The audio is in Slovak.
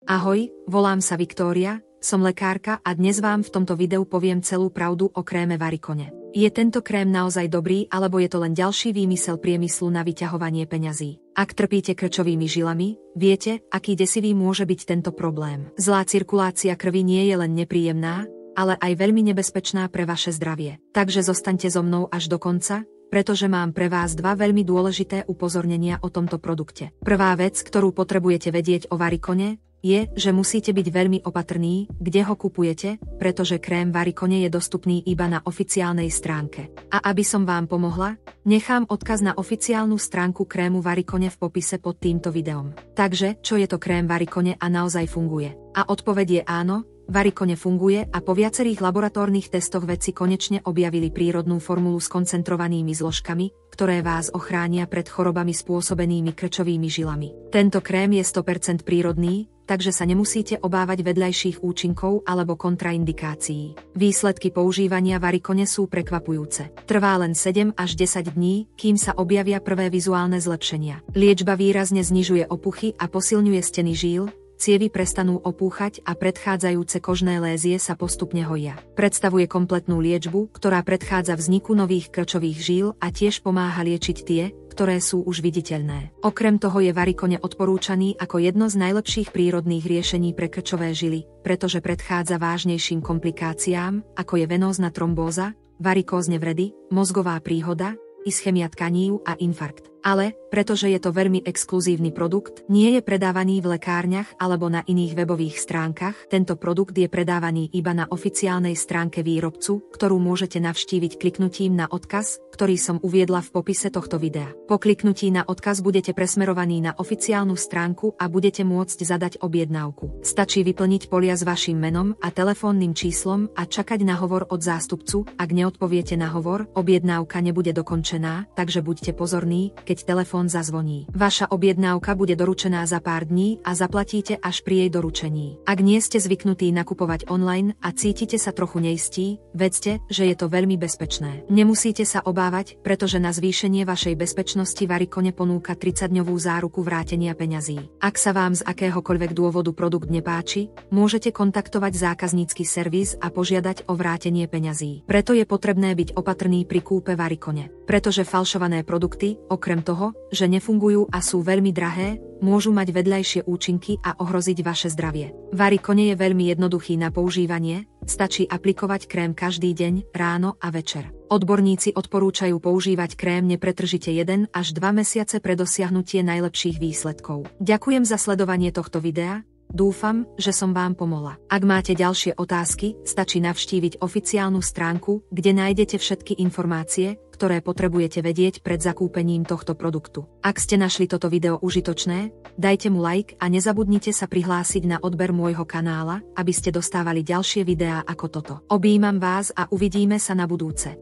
Ahoj, volám sa Viktória, som lekárka a dnes vám v tomto videu poviem celú pravdu o kréme Varicone. Je tento krém naozaj dobrý, alebo je to len ďalší výmysel priemyslu na vyťahovanie peňazí? Ak trpíte krčovými žilami, viete, aký desivý môže byť tento problém. Zlá cirkulácia krvi nie je len nepríjemná, ale aj veľmi nebezpečná pre vaše zdravie. Takže zostaňte so mnou až do konca, pretože mám pre vás dva veľmi dôležité upozornenia o tomto produkte. Prvá vec, ktorú potrebujete vedieť o Varicone, je, že musíte byť veľmi opatrní, kde ho kupujete, pretože krém Varicone je dostupný iba na oficiálnej stránke. A aby som vám pomohla, nechám odkaz na oficiálnu stránku krému Varicone v popise pod týmto videom. Takže, čo je to krém Varicone a naozaj funguje? A odpoveď je áno, Varicone funguje a po viacerých laboratórnych testoch vedci konečne objavili prírodnú formulu s koncentrovanými zložkami, ktoré vás ochránia pred chorobami spôsobenými krčovými žilami. Tento krém je 100% prírodný, takže sa nemusíte obávať vedľajších účinkov alebo kontraindikácií. Výsledky používania Varicone sú prekvapujúce. Trvá len 7 až 10 dní, kým sa objavia prvé vizuálne zlepšenia. Liečba výrazne znižuje opuchy a posilňuje steny žíl, cievy prestanú opúchať a predchádzajúce kožné lézie sa postupne hojia. Predstavuje kompletnú liečbu, ktorá predchádza vzniku nových krčových žíl a tiež pomáha liečiť tie, ktoré sú už viditeľné. Okrem toho je Varicone odporúčaný ako jedno z najlepších prírodných riešení pre krčové žily, pretože predchádza vážnejším komplikáciám, ako je venózna trombóza, varikózne vredy, mozgová príhoda, ischémia tkanív a infarkt. Ale, pretože je to veľmi exkluzívny produkt, nie je predávaný v lekárniach alebo na iných webových stránkach, tento produkt je predávaný iba na oficiálnej stránke výrobcu, ktorú môžete navštíviť kliknutím na odkaz, ktorý som uviedla v popise tohto videa. Po kliknutí na odkaz budete presmerovaní na oficiálnu stránku a budete môcť zadať objednávku. Stačí vyplniť polia s vaším menom a telefónnym číslom a čakať na hovor od zástupcu. Ak neodpoviete na hovor, objednávka nebude dokončená, takže buďte pozorní, keď telefón zazvoní. Vaša objednávka bude doručená za pár dní a zaplatíte až pri jej doručení. Ak nie ste zvyknutí nakupovať online a cítite sa trochu neistí, vedzte, že je to veľmi bezpečné. Nemusíte sa obávať, pretože na zvýšenie vašej bezpečnosti Varicone ponúka 30-dňovú záruku vrátenia peňazí. Ak sa vám z akéhokoľvek dôvodu produkt nepáči, môžete kontaktovať zákaznícky servis a požiadať o vrátenie peňazí. Preto je potrebné byť opatrný pri kúpe Varicone. Pretože falšované produkty, okrem toho, že nefungujú a sú veľmi drahé, môžu mať vedľajšie účinky a ohroziť vaše zdravie. Varicone je veľmi jednoduchý na používanie, stačí aplikovať krém každý deň, ráno a večer. Odborníci odporúčajú používať krém nepretržite 1 až 2 mesiace pre dosiahnutie najlepších výsledkov. Ďakujem za sledovanie tohto videa. Dúfam, že som vám pomohla. Ak máte ďalšie otázky, stačí navštíviť oficiálnu stránku, kde nájdete všetky informácie, ktoré potrebujete vedieť pred zakúpením tohto produktu. Ak ste našli toto video užitočné, dajte mu like a nezabudnite sa prihlásiť na odber môjho kanála, aby ste dostávali ďalšie videá ako toto. Objímam vás a uvidíme sa na budúce.